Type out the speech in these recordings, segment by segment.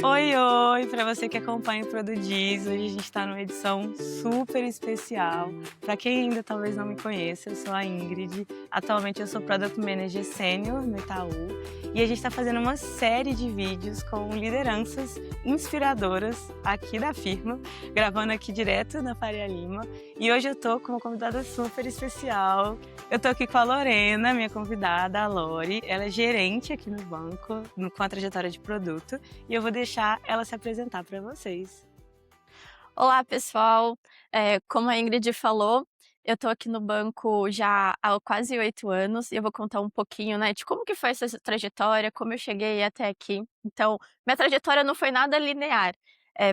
Oi, oi, para você que acompanha o Produdiz, hoje a gente está numa edição super especial. Para quem ainda talvez não me conheça, eu sou a Ingrid, atualmente eu sou Product Manager Sênior no Itaú e a gente está fazendo uma série de vídeos com lideranças inspiradoras aqui da firma, gravando aqui direto na Faria Lima. E hoje eu tô com uma convidada super especial. Eu tô aqui com a Lorena, minha convidada, a Lori. Ela é gerente aqui no banco, com a trajetória de produto. E eu vou deixar ela se apresentar para vocês. Olá, pessoal. Como a Ingrid falou, eu estou aqui no banco já há quase 8 anos e eu vou contar um pouquinho, né, de como que foi essa trajetória, como eu cheguei até aqui. Então, minha trajetória não foi nada linear.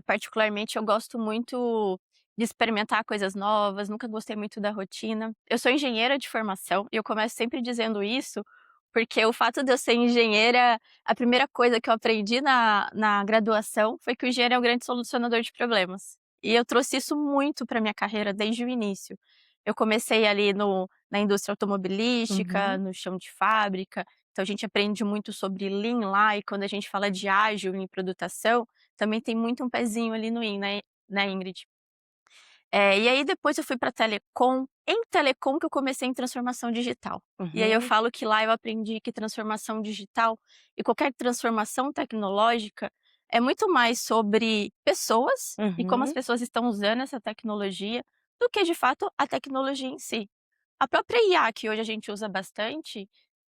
Particularmente, eu gosto muito de experimentar coisas novas, nunca gostei muito da rotina. Eu sou engenheira de formação e eu começo sempre dizendo isso, porque o fato de eu ser engenheira, a primeira coisa que eu aprendi na graduação foi que o engenheiro é um grande solucionador de problemas. E eu trouxe isso muito para minha carreira desde o início. Eu comecei ali na indústria automobilística, Uhum. no chão de fábrica, então a gente aprende muito sobre Lean lá, e quando a gente fala de ágil em produtação, também tem muito um pezinho ali no Lean, né, Ingrid? E aí depois eu fui para telecom, em telecom que eu comecei em transformação digital. E aí eu Uhum. falo que lá eu aprendi que transformação digital e qualquer transformação tecnológica é muito mais sobre pessoas e como as Uhum. pessoas estão usando essa tecnologia, do que de fato a tecnologia em si. A própria IA que hoje a gente usa bastante,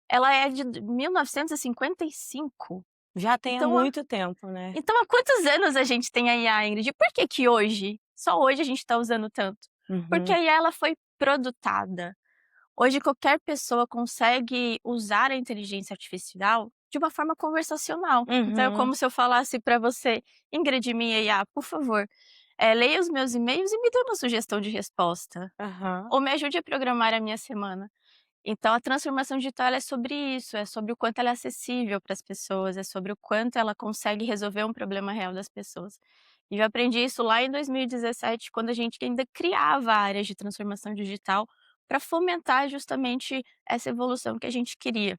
ela é de 1955. Já tem há Então muito tempo, né? há quantos anos a gente tem a IA, Ingrid? Por que que hoje, só hoje a gente está usando tanto? Porque Uhum. a IA ela foi produtada. Hoje qualquer pessoa consegue usar a inteligência artificial de uma forma conversacional. Então é Uhum. como se eu falasse para você: "Ingrid, minha IA, por favor, leia os meus e-mails e me dê uma sugestão de resposta, Aham. ou me ajude a programar a minha semana". Então a transformação digital ela é sobre isso, é sobre o quanto ela é acessível para as pessoas, é sobre o quanto ela consegue resolver um problema real das pessoas. E eu aprendi isso lá em 2017, quando a gente ainda criava áreas de transformação digital para fomentar justamente essa evolução que a gente queria.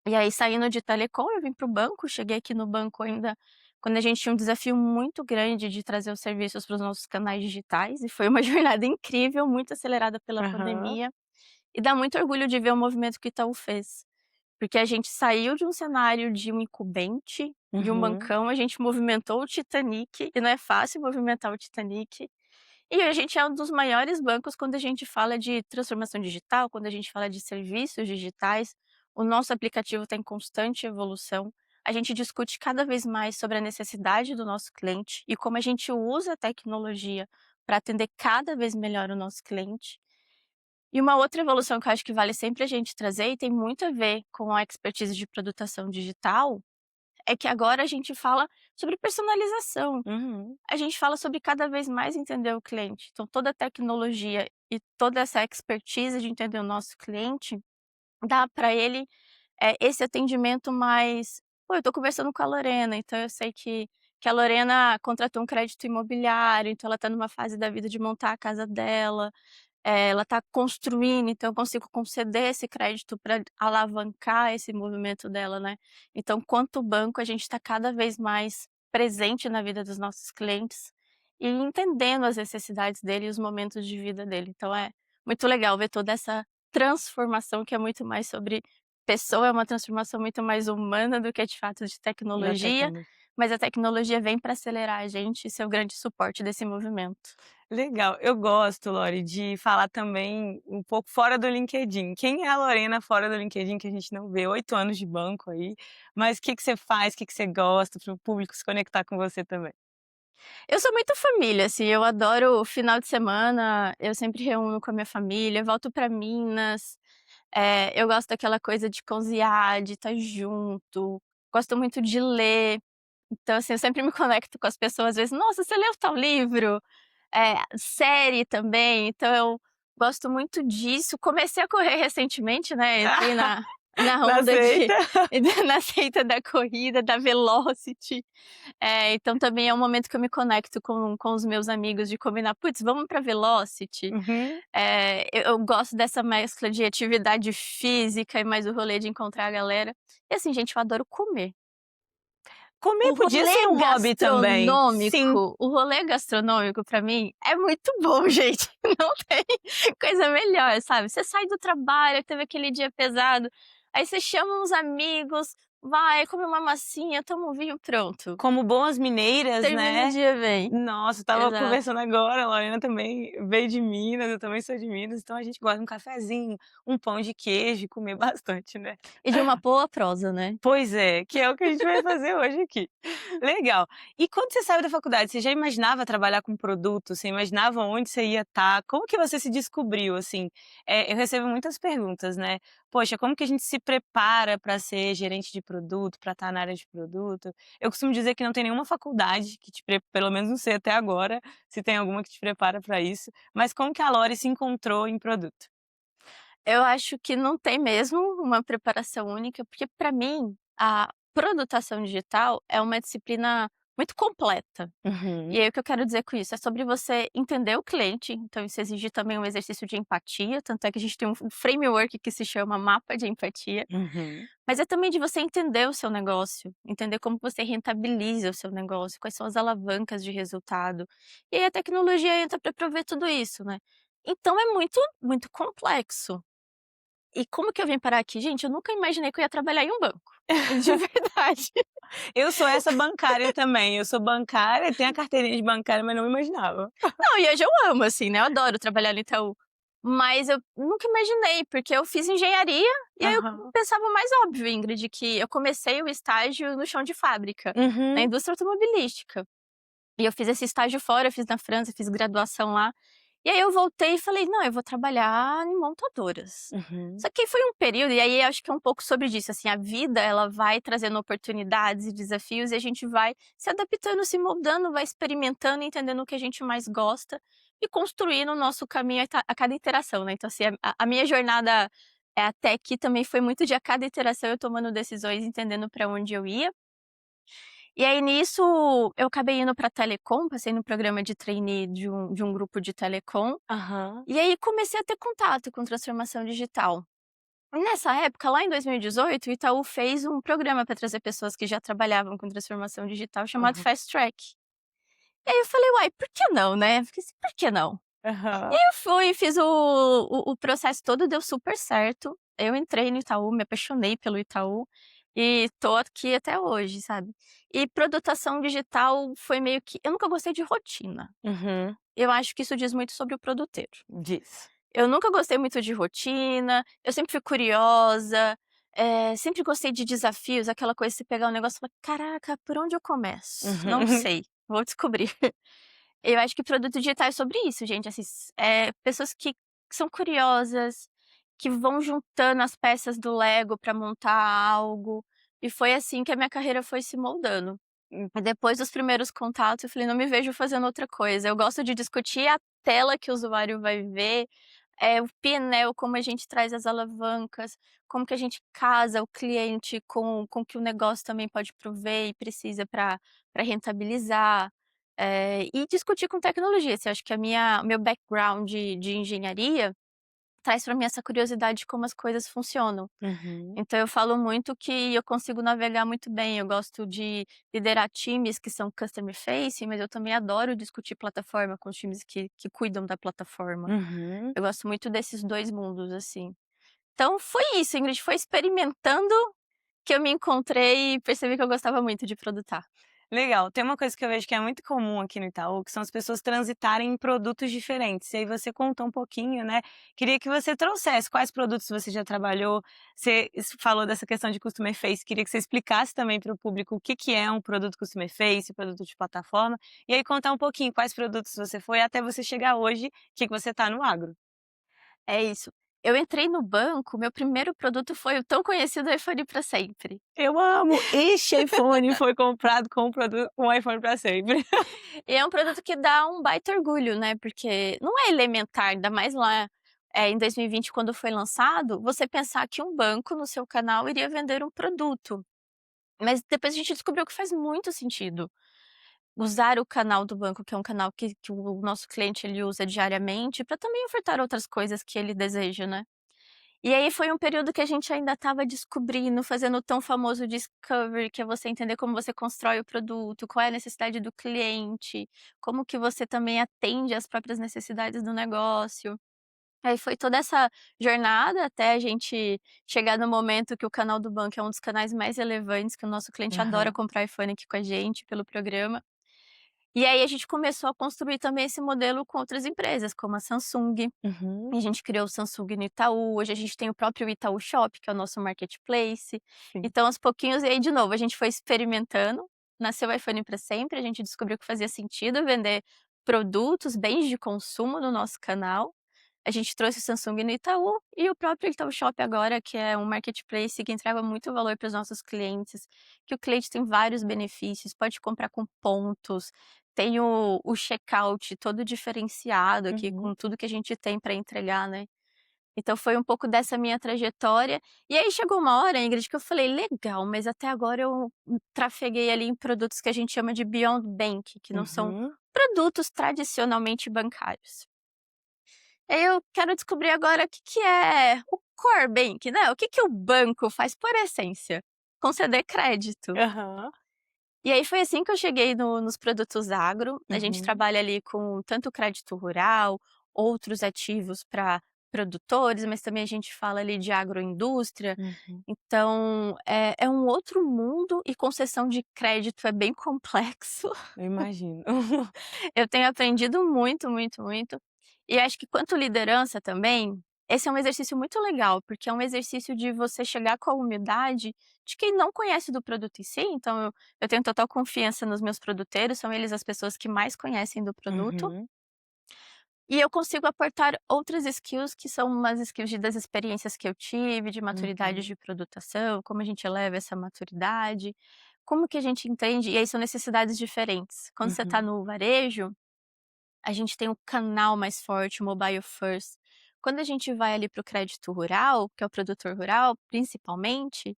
E aí, saindo de telecom, eu vim para o banco, cheguei aqui no banco ainda quando a gente tinha um desafio muito grande de trazer os serviços para os nossos canais digitais, e foi uma jornada incrível, muito acelerada pela Aham. pandemia. E dá muito orgulho de ver o movimento que o Itaú fez, porque a gente saiu de um cenário de um incumbente, de um Uhum. bancão, a gente movimentou o Titanic, e não é fácil movimentar o Titanic, e a gente é um dos maiores bancos quando a gente fala de transformação digital, quando a gente fala de serviços digitais. O nosso aplicativo está em constante evolução, a gente discute cada vez mais sobre a necessidade do nosso cliente e como a gente usa a tecnologia para atender cada vez melhor o nosso cliente. E uma outra evolução que eu acho que vale sempre a gente trazer, e tem muito a ver com a expertise de produtação digital, é que agora a gente fala sobre personalização. Uhum. A gente fala sobre cada vez mais entender o cliente. Então toda a tecnologia e toda essa expertise de entender o nosso cliente, dá para ele, esse atendimento mais: "Pô, eu estou conversando com a Lorena, então eu sei que a Lorena contratou um crédito imobiliário, então ela está numa fase da vida de montar a casa dela". Ela está construindo, então eu consigo conceder esse crédito para alavancar esse movimento dela, né. Então, quanto banco, a gente está cada vez mais presente na vida dos nossos clientes e entendendo as necessidades dele e os momentos de vida dele. Então é muito legal ver toda essa transformação que é muito mais sobre pessoa, é uma transformação muito mais humana do que de fato de Da tecnologia, tecnologia. mas a tecnologia vem para acelerar a gente e ser o grande suporte desse movimento. Legal. Eu gosto, Lori, de falar também um pouco fora do LinkedIn. Quem é a Lorena fora do LinkedIn que a gente não vê? 8 anos de banco aí, mas o que que você faz, o que que você gosta, para o público se conectar com você também? Eu sou muito família, assim, eu adoro final de semana, eu sempre reúno com a minha família, volto pra Minas, eu gosto daquela coisa de cozinhar, de estar junto, gosto muito de ler, então, assim, eu sempre me conecto com as pessoas, às vezes: "Nossa, você leu tal livro?". Série também, então eu gosto muito disso. Comecei a correr recentemente, né, entrei na Na onda de seita? na seita da corrida, da Velocity. Então também é um momento que eu me conecto com os meus amigos de combinar: "Putz, vamos pra Velocity?". Uhum. Eu gosto dessa mescla de atividade física e mais o rolê de encontrar a galera. E assim, gente, eu adoro comer. Comer O podia rolê ser um hobby também. Sim. gastronômico pra mim é muito bom, gente. Não tem coisa melhor, sabe. Você sai do trabalho, teve aquele dia pesado, aí você chama uns amigos, vai, come uma massinha, toma um vinho, pronto. Como boas mineiras, Termina o né. dia bem. Nossa, estava Exato. conversando agora, a Lorena também veio de Minas, eu também sou de Minas, então a gente gosta de um cafezinho, um pão de queijo e comer bastante, né. E de uma boa prosa, né. Pois é, que é o que a gente vai fazer hoje aqui. Legal. E quando você saiu da faculdade, você já imaginava trabalhar com produto? Você imaginava onde você ia estar? Como que você se descobriu, assim? Eu recebo muitas perguntas, né. "Poxa, como que a gente se prepara para ser gerente de produto, para estar na área de produto?". Eu costumo dizer que não tem nenhuma faculdade que te pelo menos não sei até agora, se tem alguma que te prepara para isso, mas como que a Lori se encontrou em produto? Eu acho que não tem mesmo uma preparação única, porque para mim a produtação digital é uma disciplina muito completa. E Uhum, aí o que eu quero dizer com isso, é sobre você entender o cliente, então isso exige também um exercício de empatia, tanto é que a gente tem um framework que se chama mapa de empatia, uhum, mas é também de você entender o seu negócio, entender como você rentabiliza o seu negócio, quais são as alavancas de resultado. E aí a tecnologia entra para prover tudo isso, né. Então é muito, muito complexo. E como que eu vim parar aqui? Gente, eu nunca imaginei que eu ia trabalhar em um banco, de verdade. eu sou essa bancária também, eu sou bancária, tenho a carteirinha de bancária, mas não imaginava. Não, e hoje eu amo, assim, né, eu adoro trabalhar no Itaú. Mas eu nunca imaginei, porque eu fiz engenharia, e aí eu Aham. pensava o mais óbvio, Ingrid, que eu comecei o estágio no chão de fábrica, na Uhum, indústria automobilística. E eu fiz esse estágio fora, eu fiz na França, fiz graduação lá. E aí eu voltei e falei: "Não, eu vou trabalhar em montadoras". uhum, Só que foi um período e aí acho que é um pouco sobre disso, assim, a vida ela vai trazendo oportunidades e desafios e a gente vai se adaptando, se moldando, vai experimentando, entendendo o que a gente mais gosta e construindo o nosso caminho a cada interação, né. Então assim, a minha jornada, até aqui também foi muito de a cada interação eu tomando decisões, entendendo para onde eu ia. E aí nisso, eu acabei indo pra telecom, passei no programa de trainee de um grupo de telecom, aham, e aí comecei a ter contato com transformação digital. Nessa época, lá em 2018, o Itaú fez um programa para trazer pessoas que já trabalhavam com transformação digital chamado aham, Fast Track. E aí eu falei: "Uai, por que não, né?" Fiquei assim: "Por que não?" E aham. aí eu fui, fiz o processo todo, deu super certo. Eu entrei no Itaú, me apaixonei pelo Itaú e tô aqui até hoje, sabe. E produtação digital foi meio que eu nunca gostei de rotina. Uhum. Eu acho que isso diz muito sobre o produteiro. Diz. Eu nunca gostei muito de rotina, eu sempre fui curiosa, sempre gostei de desafios, aquela coisa de você pegar um negócio e falar: "Caraca, por onde eu começo? Não Uhum. sei, vou descobrir". Eu acho que produto digital é sobre isso, gente, assim, pessoas que são curiosas, que vão juntando as peças do Lego para montar algo, e foi assim que a minha carreira foi se moldando. E depois dos primeiros contatos eu falei: "Não me vejo fazendo outra coisa". Eu gosto de discutir a tela que o usuário vai ver, o painel, como a gente traz as alavancas, como que a gente casa o cliente com o que o negócio também pode prover e precisa para rentabilizar, e discutir com tecnologia, assim, eu acho que o meu background de engenharia traz para mim essa curiosidade de como as coisas funcionam. Uhum. Então eu falo muito que eu consigo navegar muito bem, eu gosto de liderar times que são customer facing, mas eu também adoro discutir plataforma com os times que cuidam da plataforma. Uhum. Eu gosto muito desses 2 mundos, assim. Então foi isso, Ingrid, foi experimentando que eu me encontrei e percebi que eu gostava muito de produtar. Legal. Tem uma coisa que eu vejo que é muito comum aqui no Itaú, que são as pessoas transitarem em produtos diferentes. E aí você contou um pouquinho, né, queria que você trouxesse quais produtos você já trabalhou. Você falou dessa questão de customer face, queria que você explicasse também para o público o que que é um produto customer face, produto de plataforma, e aí contar um pouquinho quais produtos você foi até você chegar hoje, que você está no agro. É isso. Eu entrei no banco, meu primeiro produto foi o tão conhecido iPhone para sempre. Eu amo! Este iPhone foi comprado com um iPhone para sempre. E é um produto que dá um baita orgulho, né, porque não é elementar, ainda mais lá, em 2020 quando foi lançado, você pensar que um banco no seu canal iria vender um produto. Mas depois a gente descobriu que faz muito sentido usar o canal do banco, que é um canal que o nosso cliente ele usa diariamente, para também ofertar outras coisas que ele deseja, né. E aí foi um período que a gente ainda estava descobrindo, fazendo o tão famoso discovery, que é você entender como você constrói o produto, qual é a necessidade do cliente, como que você também atende às próprias necessidades do negócio. Aí foi toda essa jornada até a gente chegar no momento que o canal do banco é um dos canais mais relevantes, que o nosso cliente adora Aham. comprar iPhone aqui com a gente pelo programa. E aí a gente começou a construir também esse modelo com outras empresas, como a Samsung. Uhum. E a gente criou o Samsung no Itaú, hoje a gente tem o próprio Itaú Shop, que é o nosso marketplace. Sim. Então, aos pouquinhos, e aí de novo, a gente foi experimentando, nasceu o iPhone para sempre, a gente descobriu que fazia sentido vender produtos, bens de consumo no nosso canal. A gente trouxe o Samsung no Itaú e o próprio Itaú Shop agora, que é um marketplace que entrega muito valor para os nossos clientes, que o cliente tem vários benefícios, pode comprar com pontos, tem o checkout todo diferenciado aqui Uhum. com tudo que a gente tem para entregar, né. Então foi um pouco dessa minha trajetória, e aí chegou uma hora, Ingrid, que eu falei: "Legal, mas até agora eu trafeguei ali em produtos que a gente chama de beyond bank, que não são Uhum. produtos tradicionalmente bancários". Aí eu quero descobrir agora o que que é o core bank, né, o que que o banco faz por essência? Conceder crédito. Aham. E aí foi assim que eu cheguei nos produtos agro, a gente Uhum. trabalha ali com tanto crédito rural, outros ativos para produtores, mas também a gente fala ali de agroindústria, Uhum. então é um outro mundo e concessão de crédito é bem complexo. Eu imagino. Eu tenho aprendido muito, muito, muito. E acho que quanto liderança também, esse é um exercício muito legal, porque é um exercício de você chegar com a humildade de quem não conhece do produto em si. Então eu tenho total confiança nos meus produteiros, são eles as pessoas que mais conhecem do produto. Uhum. E eu consigo aportar outras skills que são umas skills das experiências que eu tive, de maturidade Uhum. de produtação, como a gente eleva essa maturidade, como que a gente entende, e aí são necessidades diferentes. Quando você está Uhum. no varejo, a gente tem um canal mais forte, o mobile first. Quando a gente vai ali para o crédito rural, que é o produtor rural, principalmente,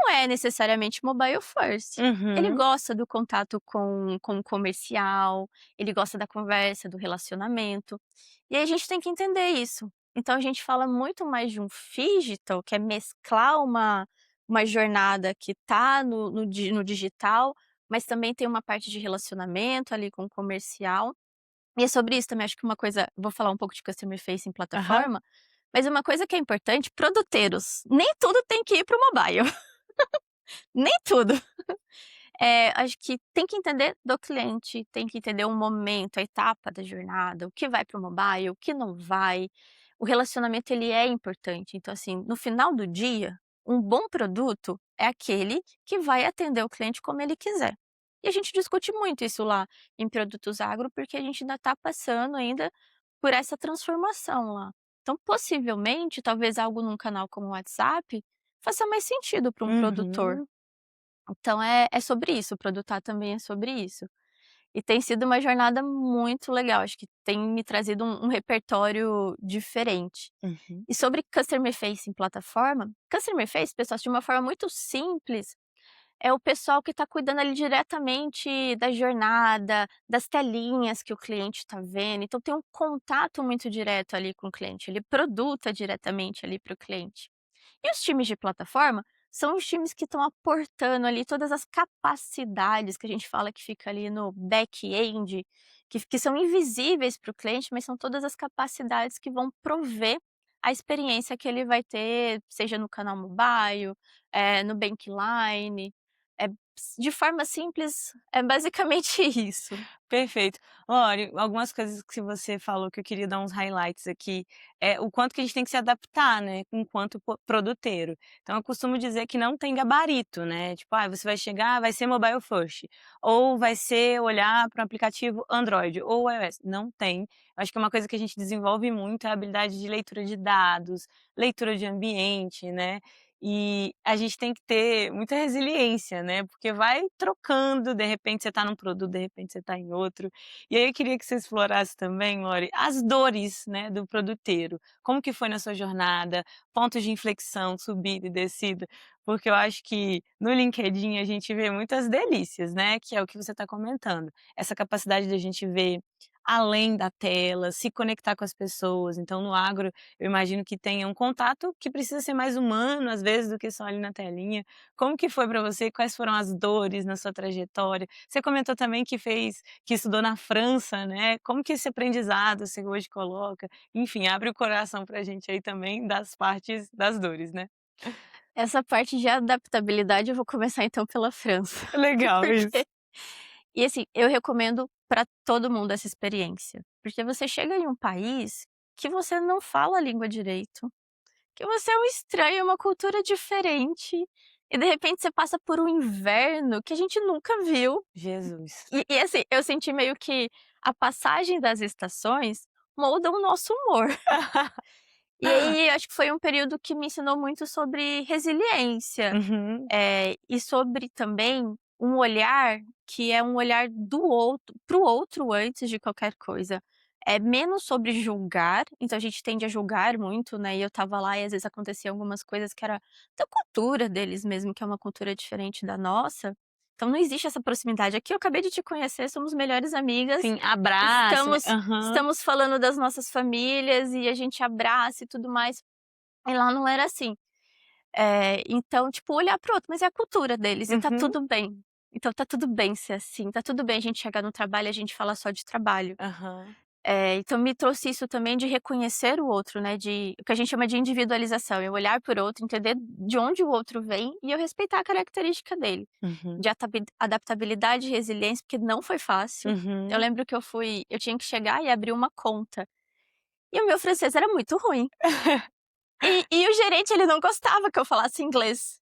não é necessariamente mobile first. Ele Uhum. gosta do contato com o comercial, ele gosta da conversa, do relacionamento, e aí a gente tem que entender isso. Então a gente fala muito mais de um phygital, que é mesclar uma jornada que está no digital, mas também tem uma parte de relacionamento ali com o comercial. E é sobre isso também, acho que uma coisa, vou falar um pouco de customer facing Aham. plataforma, mas uma coisa que é importante, produteiros, nem tudo tem que ir para o mobile, nem tudo. Acho que tem que entender do cliente, tem que entender o momento, a etapa da jornada, o que vai para o mobile, o que não vai. O relacionamento ele é importante, então assim, no final do dia, um bom produto é aquele que vai atender o cliente como ele quiser. E a gente discute muito isso lá em produtos agro, porque a gente ainda está passando ainda por essa transformação lá. Então, possivelmente, talvez algo num canal como o WhatsApp faça mais sentido para um produtor. Uhum. Então é sobre isso, o produtar também é sobre isso. E tem sido uma jornada muito legal, acho que tem me trazido um repertório diferente. Uhum. E sobre customer facing plataforma, customer face, pessoal, de uma forma muito simples, é o pessoal que está cuidando ali diretamente da jornada, das telinhas que o cliente está vendo, então tem um contato muito direto ali com o cliente, ele produta diretamente ali para o cliente. E os times de plataforma são os times que estão aportando ali todas as capacidades que a gente fala que fica ali no back-end, que são invisíveis para o cliente, mas são todas as capacidades que vão prover a experiência que ele vai ter, seja no canal mobile, no Bankline, de forma simples, é basicamente isso. Perfeito. Lori, algumas coisas que você falou que eu queria dar uns highlights aqui, é o quanto que a gente tem que se adaptar, né, enquanto produteiro. Então eu costumo dizer que não tem gabarito, né, tipo: "Ah, você vai chegar, vai ser mobile first", ou vai ser olhar para um aplicativo Android ou iOS, não tem. Eu acho que é uma coisa que a gente desenvolve muito é a habilidade de leitura de dados, leitura de ambiente, né, e a gente tem que ter muita resiliência, né, porque vai trocando, de repente você está num produto, de repente você está em outro. E aí eu queria que você explorasse também, Lori, as dores, né, do produteiro. Como que foi na sua jornada, pontos de inflexão, subida e descida, porque eu acho que no LinkedIn a gente vê muitas delícias, né, que é o que você está comentando. Essa capacidade da gente ver além da tela, se conectar com as pessoas. Então no agro, eu imagino que tenha um contato que precisa ser mais humano, às vezes, do que só ali na telinha. Como que foi para você? Quais foram as dores na sua trajetória? Você comentou também que estudou na França, né, como que esse aprendizado você hoje coloca? Enfim, abre o coração pra gente aí também das partes das dores, né. Essa parte de adaptabilidade eu vou começar então pela França, Legal isso. porque e assim, eu recomendo para todo mundo essa experiência, porque você chega em um país que você não fala a língua direito, que você é um estranho, é uma cultura diferente, e de repente você passa por um inverno que a gente nunca viu. Jesus. E assim, eu senti meio que a passagem das estações molda o nosso humor. E aí, acho que foi um período que me ensinou muito sobre resiliência, Uhum, e sobre também um olhar que é um olhar do outro para o outro antes de qualquer coisa. É menos sobre julgar, então a gente tende a julgar muito, né, e eu estava lá e às vezes aconteciam algumas coisas que era da cultura deles mesmo, que é uma cultura diferente da nossa, então não existe essa proximidade. Aqui eu acabei de te conhecer, somos melhores amigas, sim, abraça, né. estamos Aham, estamos falando das nossas famílias e a gente abraça e tudo mais, e lá não era assim. Então, tipo, olhar para o outro, mas é a cultura deles e tá uhum, tudo bem. Então tá tudo bem ser assim, tá tudo bem a gente chegar no trabalho e a gente falar só de trabalho. aham, Então me trouxe isso também de reconhecer o outro, né, de o que a gente chama de individualização, eu olhar para o outro, entender de onde o outro vem e eu respeitar a característica dele, uhum, de adaptabilidade e resiliência, porque não foi fácil. Eu uhum. lembro que eu tinha que chegar e abrir uma conta, e o meu francês era muito ruim. E o gerente ele não gostava que eu falasse inglês.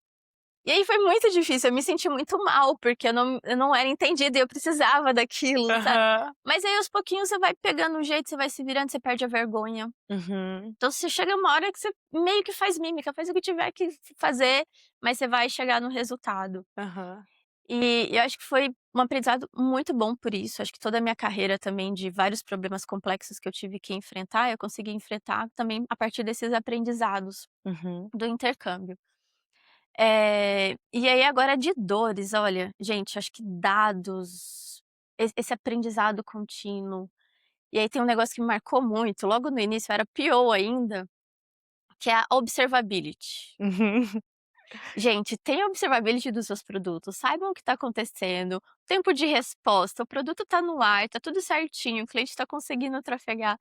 E aí foi muito difícil, eu me senti muito mal, porque eu não era entendida e eu precisava daquilo, sabe. Aham, Mas aí aos pouquinhos você vai pegando um jeito, você vai se virando, você perde a vergonha. uhum, Então você chega uma hora que você meio que faz mímica, faz o que tiver que fazer, mas você vai chegar no resultado. aham, E eu acho que foi um aprendizado muito bom por isso, acho que toda a minha carreira também de vários problemas complexos que eu tive que enfrentar, eu consegui enfrentar também a partir desses aprendizados uhum, do intercâmbio. E aí agora de dores, olha, gente, acho que dados, esse aprendizado contínuo, e aí tem um negócio que me marcou muito, logo no início era pior ainda, que é a observability. uhum, Gente, tenha observability dos seus produtos, saibam o que está acontecendo, tempo de resposta, o produto está no ar, está tudo certinho, o cliente está conseguindo trafegar.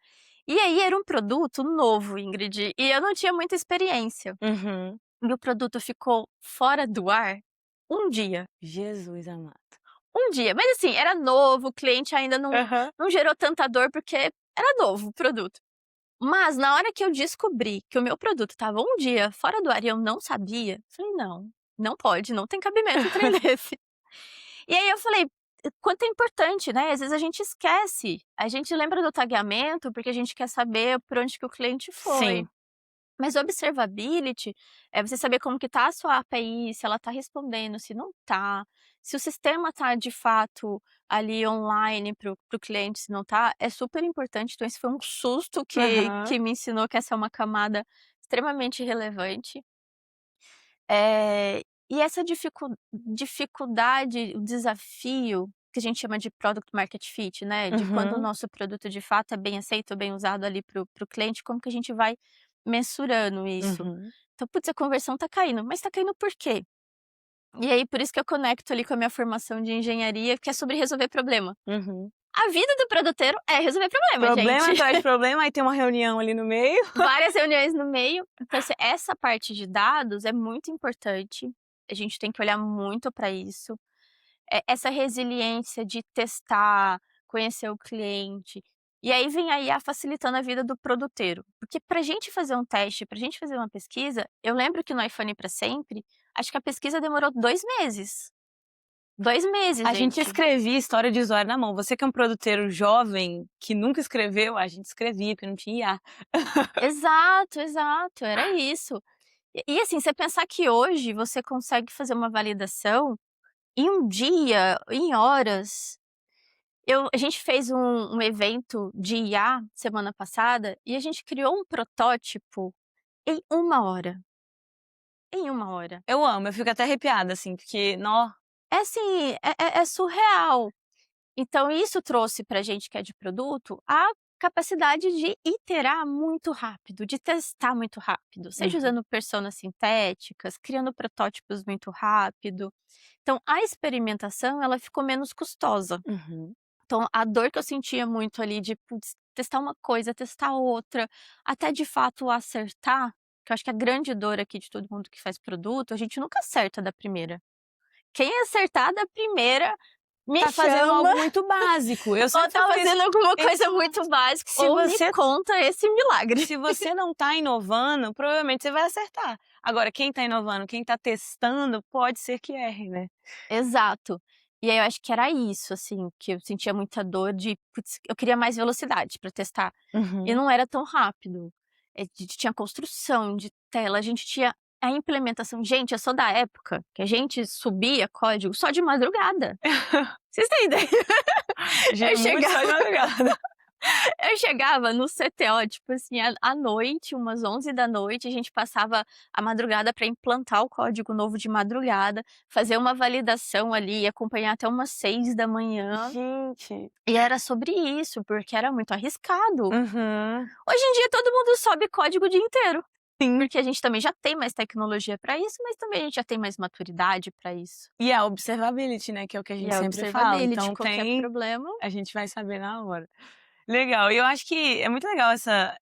E aí era um produto novo, Ingrid, e eu não tinha muita experiência. uhum. E o produto ficou fora do ar um dia. Jesus amado. Um dia, mas assim, era novo, o cliente ainda Aham, não gerou tanta dor, porque era novo o produto. Mas na hora que eu descobri que o meu produto estava um dia fora do ar e eu não sabia, falei: "Não, não pode, não tem cabimento um trem desse". E aí eu falei: "Quanto é importante, né, às vezes a gente esquece, a gente lembra do tagueamento, porque a gente quer saber por onde que o cliente foi". sim, Mas observability é você saber como que tá a sua API, se ela tá respondendo, se não tá, se o sistema tá de fato ali online para o cliente, se não tá, é super importante. Então esse foi um susto que aham, me ensinou que essa é uma camada extremamente relevante. E essa dificuldade, o desafio que a gente chama de product market fit, né, de quando o uhum, nosso produto de fato é bem aceito, bem usado ali para o cliente, como que a gente vai mensurando isso. uhum, Então, putz, a conversão tá caindo, mas tá caindo por quê? E aí por isso que eu conecto ali com a minha formação de engenharia, que é sobre resolver problema. uhum. A vida do produteiro é resolver problema, gente. Problema atrás de problema, aí tem uma reunião ali no meio. Várias reuniões no meio. Então, assim, essa parte de dados é muito importante, a gente tem que olhar muito para isso. Essa resiliência de testar, conhecer o cliente. E aí vem a IA facilitando a vida do produteiro. Porque para a gente fazer um teste, para a gente fazer uma pesquisa, eu lembro que no iPhone para sempre, acho que a pesquisa demorou 2 meses. 2 meses, A gente gente. escrevia história de usuário na mão. Você que é um produteiro jovem, que nunca escreveu, a gente escrevia, porque não tinha IA. Exato, exato, era isso. E assim, você pensar que hoje você consegue fazer uma validação em um dia, em horas. A gente fez um evento de IA semana passada e a gente criou um protótipo em uma hora, em uma hora. Eu amo, eu fico até arrepiada, assim, porque nó É assim, é surreal. Então isso trouxe pra gente que é de produto, a capacidade de iterar muito rápido, de testar muito rápido, seja Uhum, usando personas sintéticas, criando protótipos muito rápido. Então a experimentação ela ficou menos custosa. uhum. Então a dor que eu sentia muito ali de, putz, testar uma coisa, testar outra, até de fato acertar, que eu acho que a grande dor aqui de todo mundo que faz produto, a gente nunca acerta da primeira. Quem acertar da primeira, me Tá fazendo chama, algo muito básico. Eu ou sempre tá falo isso. fazendo alguma coisa Exato. muito básica, Se ou me você conta esse milagre. se você não tá inovando, provavelmente você vai acertar. Agora, quem tá inovando, quem tá testando, pode ser que erre, né. Exato. E aí eu acho que era isso, assim, que eu sentia muita dor de, putz, eu queria mais velocidade pra testar, e Uhum. não era tão rápido. Tinha construção de tela, a gente tinha a implementação. Gente, eu sou da época que a gente subia código só de madrugada. Vocês têm ideia? Eu Muito só de chegava madrugada. Eu chegava no CTO, tipo assim, à noite, umas 11 da noite, a gente passava a madrugada para implantar o código novo de madrugada, fazer uma validação ali e acompanhar até umas 6 da manhã. Gente. E era sobre isso, porque era muito arriscado. Uhum. Hoje em dia todo mundo sobe código o dia inteiro, Sim. porque a gente também já tem mais tecnologia para isso, mas também a gente já tem mais maturidade para isso. E a observability, né, que é o que a E gente a sempre fala, observability, então qualquer tem problema. a gente vai saber na hora. Legal, e eu acho que é muito legal essa,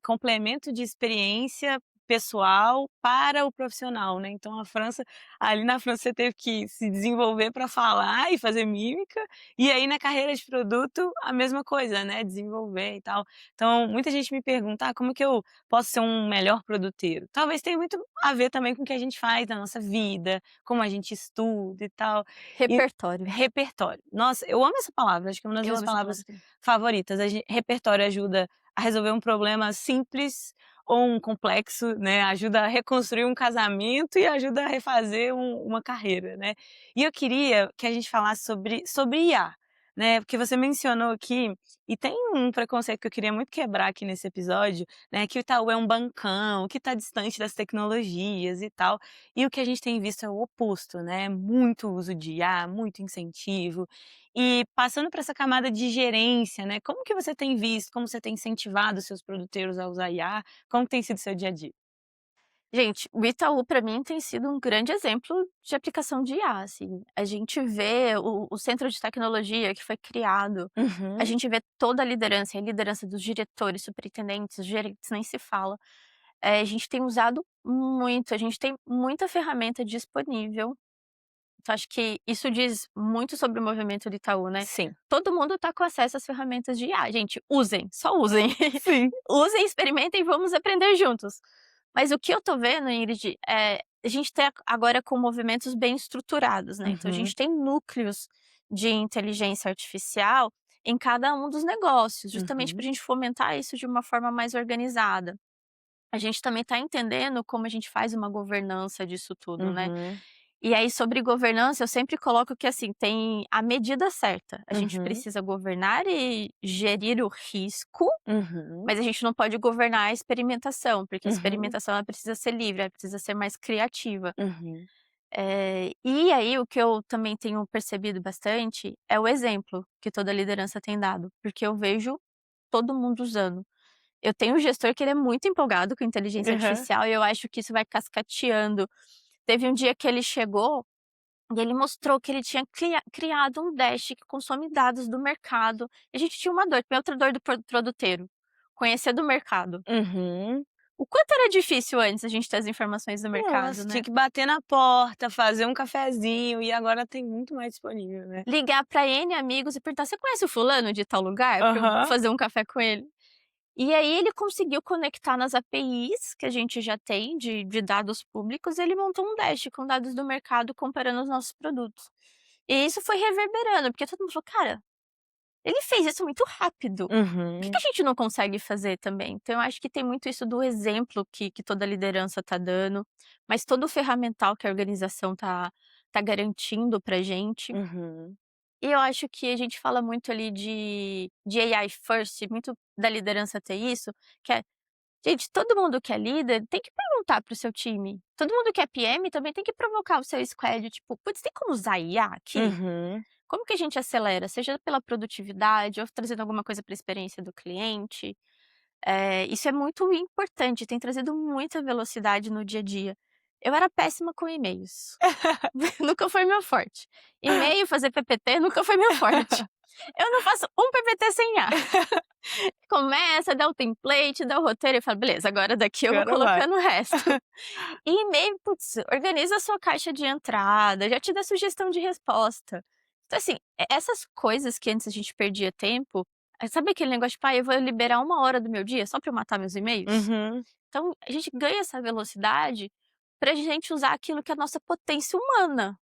complemento de experiência pessoal para o profissional, né, então a França ali na França você teve que se desenvolver para falar e fazer mímica, e aí na carreira de produto a mesma coisa, né, desenvolver e tal. Então muita gente me pergunta: "Ah, como que eu posso ser um melhor produteiro?". Talvez tenha muito a ver também com o que a gente faz na nossa vida, como a gente estuda e tal. E Repertório. repertório. Nossa, eu amo essa palavra, acho que é uma das Eu minhas amo essa palavra palavras também. favoritas. Repertório ajuda a resolver um problema simples ou um complexo, né, ajuda a reconstruir um casamento e ajuda a refazer uma carreira, né. E eu queria que a gente falasse sobre IA, né, porque você mencionou aqui e tem um preconceito que eu queria muito quebrar aqui nesse episódio, né, que o Itaú é um bancão, que está distante das tecnologias e tal, e o que a gente tem visto é o oposto, né, muito uso de IA, muito incentivo. E passando para essa camada de gerência, né, como que você tem visto, como você tem incentivado os seus produtores a usar IA? Como que tem sido o seu dia a dia? Gente, o Itaú para mim tem sido um grande exemplo de aplicação de IA, assim. A gente vê o centro de tecnologia que foi criado, a Uhum, gente vê toda a liderança dos diretores, superintendentes, os gerentes nem se fala. A gente tem usado muito, a gente tem muita ferramenta disponível. Então acho que isso diz muito sobre o movimento do Itaú, né. sim. Todo mundo está com acesso às ferramentas de IA, gente, usem, só usem. Sim. Usem, experimentem, vamos aprender juntos. Mas o que eu tô vendo, Ingrid, a gente tá agora com movimentos bem estruturados, né, então a Uhum, gente tem núcleos de inteligência artificial em cada um dos negócios, justamente para uhum, a gente fomentar isso de uma forma mais organizada. A gente também está entendendo como a gente faz uma governança disso tudo, né. uhum, E aí sobre governança eu sempre coloco que, assim, tem a medida certa, a gente uhum, precisa governar e gerir o risco, uhum, mas a gente não pode governar a experimentação, porque a uhum, experimentação ela precisa ser livre, ela precisa ser mais criativa. uhum, E aí o que eu também tenho percebido bastante é o exemplo que toda liderança tem dado, porque eu vejo todo mundo usando. Eu tenho um gestor que ele é muito empolgado com inteligência aham. artificial e eu acho que isso vai cascateando. Teve um dia que ele chegou e ele mostrou que ele tinha criado um dash que consome dados do mercado. E a gente tinha uma dor, tem outra dor do produteiro, conhecer do mercado. Uhum. O quanto era difícil antes a gente ter as informações do mercado, Nossa, tinha né. que bater na porta, fazer um cafezinho e agora tem muito mais disponível, né. Ligar para N amigos e perguntar: "Você conhece o fulano de tal lugar?", para eu Aham. fazer um café com ele. E aí ele conseguiu conectar nas APIs que a gente já tem de dados públicos, ele montou um dash com dados do mercado comparando os nossos produtos. E isso foi reverberando, porque todo mundo falou: "Cara, ele fez isso muito rápido. Por que Uhum, a gente não consegue fazer também?". Então eu acho que tem muito isso do exemplo que toda liderança está dando, mas todo o ferramental que a organização tá garantindo pra gente. uhum, E eu acho que a gente fala muito ali de AI first, muito da liderança ter isso, que é: gente, todo mundo que é líder tem que perguntar para o seu time. Todo mundo que é PM também tem que provocar o seu squad, tipo: "Putz, tem como usar IA aqui? uhum. como que a gente acelera? Seja pela produtividade ou trazendo alguma coisa para a experiência do cliente. Isso é muito importante, tem trazido muita velocidade no dia a dia. Eu era péssima com e-mails, nunca foi meu forte. E-mail, fazer PPT nunca foi meu forte. Eu não faço um PPT sem IA. Começa, dá o template, dá o roteiro e fala: "Beleza, agora daqui eu vou Agora vai. colocando o resto". E e-mail, putz, organiza a sua caixa de entrada, já te dá sugestão de resposta. Então, assim, essas coisas que antes a gente perdia tempo, sabe aquele negócio tipo: "Ah, eu vou liberar 1 hora do meu dia só pra eu matar meus e-mails?". Uhum, Então, a gente ganha essa velocidade pra gente usar aquilo que é a nossa potência humana,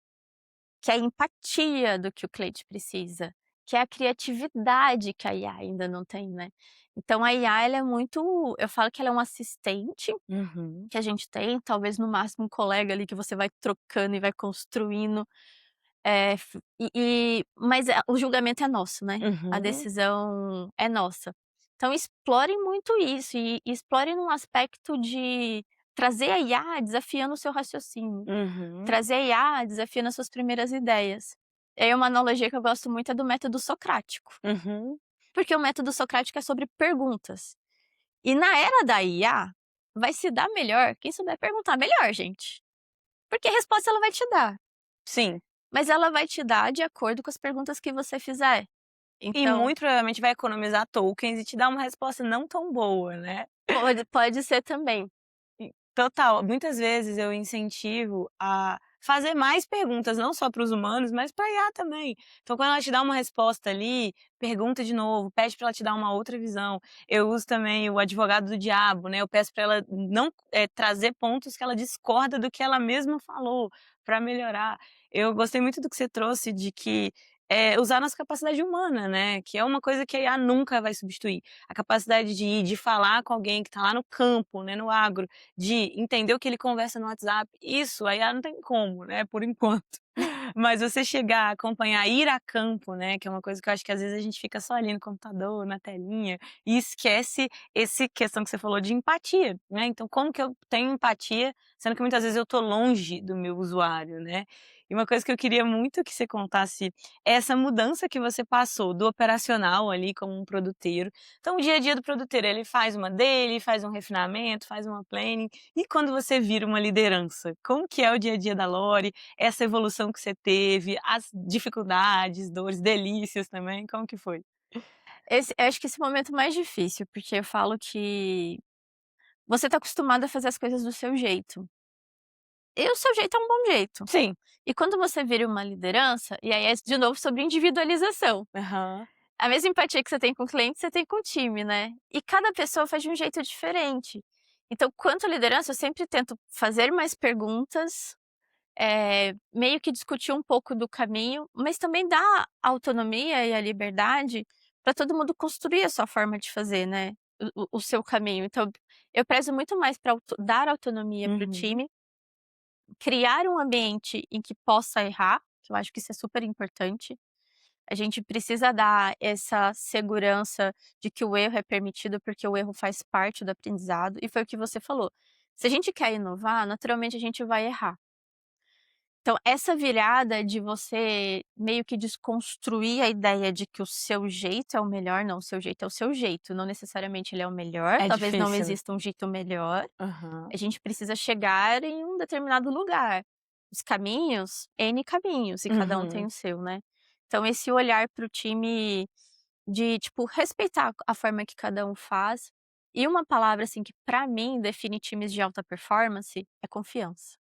que é a empatia do que o cliente precisa, que é a criatividade que a IA ainda não tem, né. Então a IA ela é muito, eu falo que ela é um assistente uhum, que a gente tem, talvez no máximo um colega ali que você vai trocando e vai construindo, mas o julgamento é nosso, né, a uhum, decisão é nossa. Então explore muito isso e explore num aspecto de trazer a IA desafiando o seu raciocínio, uhum, trazer a IA desafiando as suas primeiras ideias. E aí uma analogia que eu gosto muito é do método socrático, uhum. porque o método socrático é sobre perguntas. E na era da IA, vai se dar melhor quem souber perguntar melhor, gente. Porque a resposta ela vai te dar, Sim, mas ela vai te dar de acordo com as perguntas que você fizer. e Então, muito provavelmente vai economizar tokens e te dar uma resposta não tão boa, né. pode ser também. Total, muitas vezes eu incentivo a fazer mais perguntas, não só para os humanos, mas para a IA também. Então, quando ela te dá uma resposta ali, pergunta de novo, pede para ela te dar uma outra visão. Eu uso também o advogado do diabo, né, eu peço para ela não, trazer pontos que ela discorda do que ela mesma falou, para melhorar. Eu gostei muito do que você trouxe de que, usar nossa capacidade humana, né, que é uma coisa que a IA nunca vai substituir. A capacidade de ir, de falar com alguém que está lá no campo, né, no agro, de entender o que ele conversa no WhatsApp, isso aí não tem como, né, por enquanto. Mas você chegar, acompanhar, ir a campo, né, que é uma coisa que eu acho que às vezes a gente fica só ali no computador, na telinha, e esquece esse questão que você falou de empatia, né, então como que eu tenho empatia, sendo que muitas vezes eu tô longe do meu usuário, né. E uma coisa que eu queria muito que você contasse é essa mudança que você passou do operacional ali como um produteiro. Então o dia a dia do produteiro, ele faz uma daily, faz um refinamento, faz uma planning, e quando você vira uma liderança, como que é o dia a dia da Lori, essa evolução que você teve, as dificuldades, dores, delícias também, como que foi? Eu acho que esse momento mais difícil, porque eu falo que você tá acostumado a fazer as coisas do seu jeito. E o seu jeito é um bom jeito. Sim. E quando você vira uma liderança, e aí é de novo sobre individualização. Aham. A mesma empatia que você tem com o cliente, você tem com o time, né. E cada pessoa faz de um jeito diferente. Então, quanto liderança, eu sempre tento fazer mais perguntas, meio que discutir um pouco do caminho, mas também dar autonomia e a liberdade para todo mundo construir a sua forma de fazer, né, o seu caminho. Então, eu prezo muito mais para dar autonomia para o Uhum. time, criar um ambiente em que possa errar, que eu acho que isso é super importante. A gente precisa dar essa segurança de que o erro é permitido, porque o erro faz parte do aprendizado, e foi o que você falou. Se a gente quer inovar, naturalmente a gente vai errar. Então, essa virada de você meio que desconstruir a ideia de que o seu jeito é o melhor, não, o seu jeito é o seu jeito, não necessariamente ele é o melhor, É talvez não difícil, né? exista um jeito melhor, Aham. a gente precisa chegar em um determinado lugar. Os caminhos, N caminhos, e cada um tem Uhum. o seu, né. Então esse olhar para o time de, tipo, respeitar a forma que cada um faz, e uma palavra, assim, que pra mim define times de alta performance, é confiança.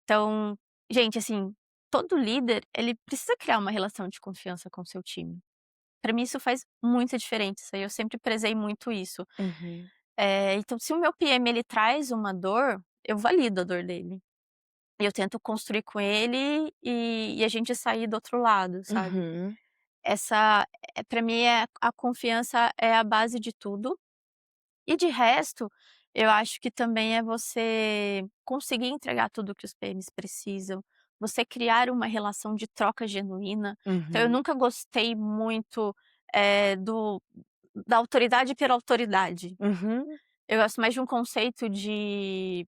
Então, gente, assim, todo líder, ele precisa criar uma relação de confiança com o seu time. Pra mim isso faz muita diferença, e eu sempre prezei muito isso. Uhum. Então se o meu PM ele traz uma dor, eu valido a dor dele. E eu tento construir com ele e a gente sair do outro lado, sabe. Uhum. Essa, pra mim a confiança é a base de tudo. E de resto, eu acho que também é você conseguir entregar tudo o que os PMs precisam, você criar uma relação de troca genuína. Então eu Uhum. nunca gostei muito, do da autoridade pela autoridade. Uhum. Eu gosto mais de um conceito de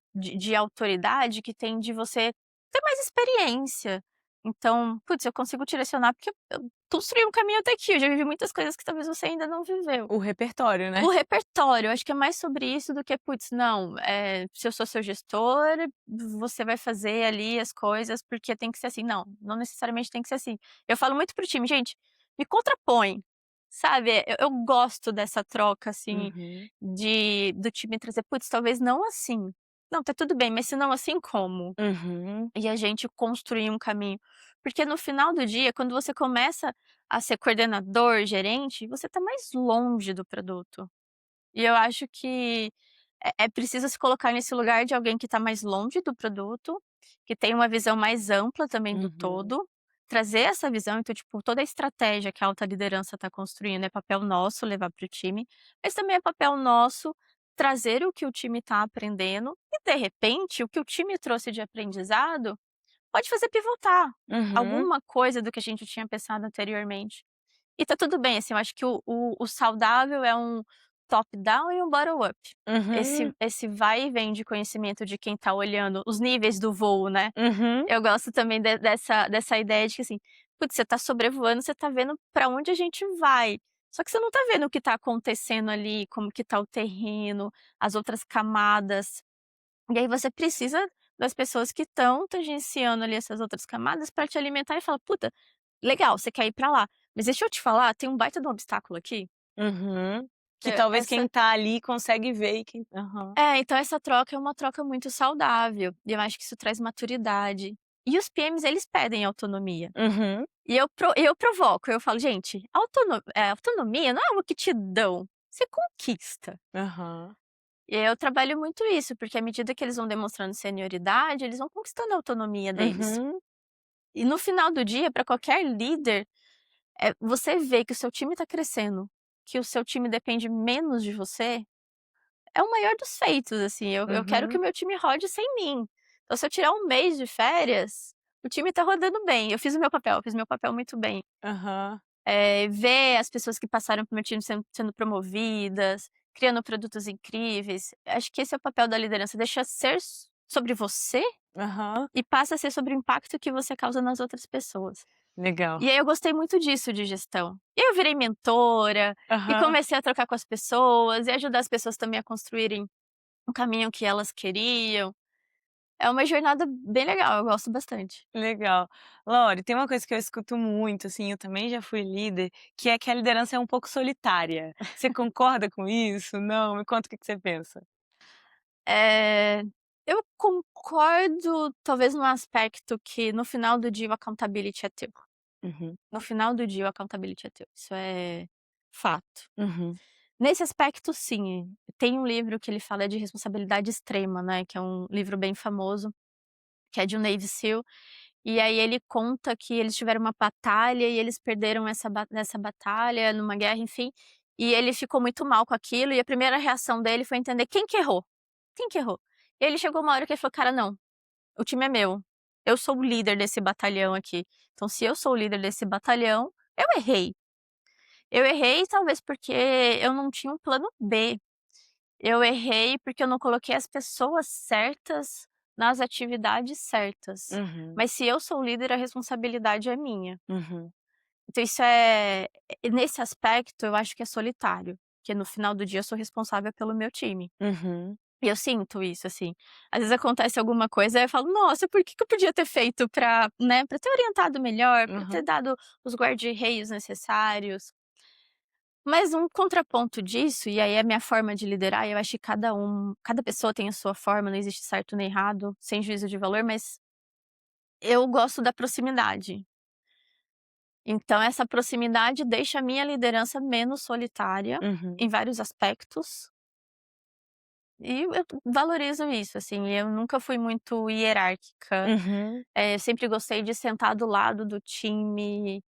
autoridade que tem de você ter mais experiência, Então, putz, eu consigo direcionar, porque eu construí um caminho até aqui, eu já vivi muitas coisas que talvez você ainda não viveu. O repertório, né? O repertório, eu acho que é mais sobre isso do que, putz, não, se eu sou seu gestor, você vai fazer ali as coisas porque tem que ser assim. Não, não necessariamente tem que ser assim. Eu falo muito para o time: "Gente, me contrapõe", sabe. Eu gosto dessa troca, assim, Uhum, do time trazer: "Putz, talvez não assim". "Não, tá tudo bem, mas se não assim, como?". uhum, E a gente construir um caminho. Porque no final do dia, quando você começa a ser coordenador, gerente, você está mais longe do produto. E eu acho que é preciso se colocar nesse lugar de alguém que está mais longe do produto, que tem uma visão mais ampla também do uhum, todo, trazer essa visão. Então, tipo, toda a estratégia que a alta liderança está construindo é papel nosso levar para o time, mas também é papel nosso trazer o que o time está aprendendo e, de repente, o que o time trouxe de aprendizado pode fazer pivotar uhum, alguma coisa do que a gente tinha pensado anteriormente. E tá tudo bem, assim, eu acho que o saudável é um top down e um bottom up. Esse uhum, esse vai e vem de conhecimento de quem tá olhando os níveis do voo, né. uhum, Eu gosto também dessa ideia de que, assim, putz, você tá sobrevoando, você tá vendo pra onde a gente vai, só que você não tá vendo o que tá acontecendo ali, como que tá o terreno, as outras camadas. E aí você precisa das pessoas que estão tangenciando ali essas outras camadas para te alimentar e falar: "Puta, legal, você quer ir pra lá, mas deixa eu te falar, tem um baita de um obstáculo aqui". uhum. Que talvez quem Essa tá ali consegue ver e quem aham. então essa troca é uma troca muito saudável, e eu acho que isso traz maturidade. E os PMs, eles pedem autonomia. Uhum, E eu provoco, eu falo: "Gente, autonomia não é algo que te dão, você conquista". aham, E aí eu trabalho muito isso, porque à medida que eles vão demonstrando senioridade, eles vão conquistando a autonomia deles. uhum, E no final do dia, para qualquer líder, você vê que o seu time está crescendo, que o seu time depende menos de você, é o maior dos feitos, assim. Eu quero que uhum, o meu time rode sem mim. Então, se eu tirar um mês de férias, o time está rodando bem. Eu fiz o meu papel, eu fiz meu papel muito bem. aham, Ver as pessoas que passaram para o meu time sendo promovidas, criando produtos incríveis. Acho que esse é o papel da liderança, deixa ser sobre você aham. e passa a ser sobre o impacto que você causa nas outras pessoas. Legal. E aí eu gostei muito disso de gestão. E aí eu virei mentora, e Aham. comecei a trocar com as pessoas, e ajudar as pessoas também a construírem o caminho que elas queriam. É uma jornada bem legal, eu gosto bastante. Legal. Lori, tem uma coisa que eu escuto muito, assim, eu também já fui líder, que é que a liderança é um pouco solitária. Você concorda com isso? Não? Me conta o que que você pensa. Eh, eu concordo, talvez num aspecto que no final do dia o accountability é teu. Uhum, No final do dia o accountability é teu, isso é fato. uhum, Nesse aspecto sim, tem um livro que ele fala de responsabilidade extrema, né, que é um livro bem famoso, que é de um Navy SEAL. E aí ele conta que eles tiveram uma batalha e eles perderam essa batalha numa guerra, enfim, e ele ficou muito mal com aquilo, e a primeira reação dele foi entender quem que errou, quem que errou. E ele chegou uma hora que ele falou: "Cara, não, o time é meu, eu sou o líder desse batalhão aqui, então se eu sou o líder desse batalhão, eu errei". Eu errei talvez porque eu não tinha um plano B. Eu errei porque eu não coloquei as pessoas certas nas atividades certas. uhum, Mas se eu sou o líder, a responsabilidade é minha. uhum, Então isso nesse aspecto eu acho que é solitário, porque no final do dia eu sou responsável pelo meu time. uhum, E eu sinto isso, assim. Às vezes acontece alguma coisa, aí eu falo: "Nossa, por que que eu podia ter feito pra, né, pra ter orientado melhor, pra ter uhum, dado os guarda-reios necessários". Mas um contraponto disso, e aí é a minha forma de liderar, eu acho que cada pessoa tem a sua forma, não existe certo nem errado, sem juízo de valor, mas eu gosto da proximidade. Então essa proximidade deixa a minha liderança menos solitária, uhum, em vários aspectos, e eu valorizo isso, assim, eu nunca fui muito hierárquica, uhum, eu sempre gostei de sentar do lado do time.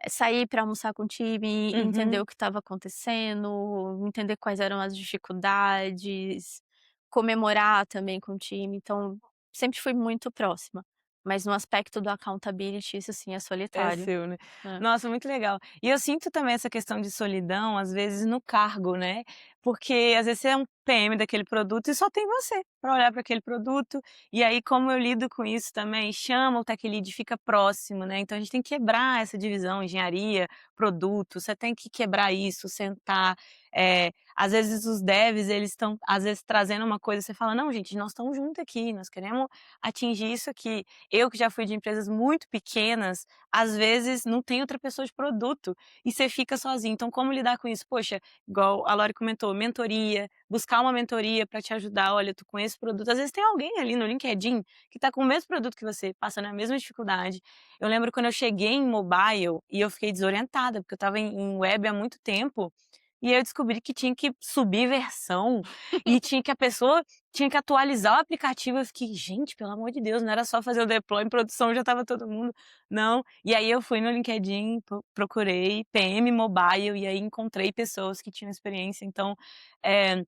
Sair para almoçar com o time, entender uhum, o que estava acontecendo, entender quais eram as dificuldades, comemorar também com o time, então sempre fui muito próxima. mas no aspecto do accountability, isso sim é É solitário. seu, né. É. Nossa, muito legal. E eu sinto também essa questão de solidão, às vezes, no cargo, né, porque às vezes você é um PM daquele produto e só tem você para olhar para aquele produto, e aí como eu lido com isso também, chama o tech lead, fica próximo, né, então a gente tem que quebrar essa divisão, engenharia, produto, você tem que quebrar isso, sentar, às vezes os devs eles estão, às vezes, trazendo uma coisa, você fala: "Não gente, nós estamos juntos aqui, nós queremos atingir isso aqui". Eu que já fui de empresas muito pequenas, às vezes não tem outra pessoa de produto e você fica sozinho. Então, como lidar com isso? Poxa, igual a Lori comentou, mentoria, buscar uma mentoria para te ajudar. Olha, tu com esse produto. Às vezes tem alguém ali no LinkedIn que está com o mesmo produto que você, passando a mesma dificuldade. Eu lembro quando eu cheguei em mobile e eu fiquei desorientada, porque eu estava em web há muito tempo. E aí eu descobri que tinha que subir versão e tinha que a pessoa tinha que atualizar o aplicativo. Eu fiquei, gente, pelo amor de Deus, não era só fazer o deploy em produção, já estava todo mundo. Não, e aí eu fui no LinkedIn, procurei PM Mobile e aí encontrei pessoas que tinham experiência, então, eh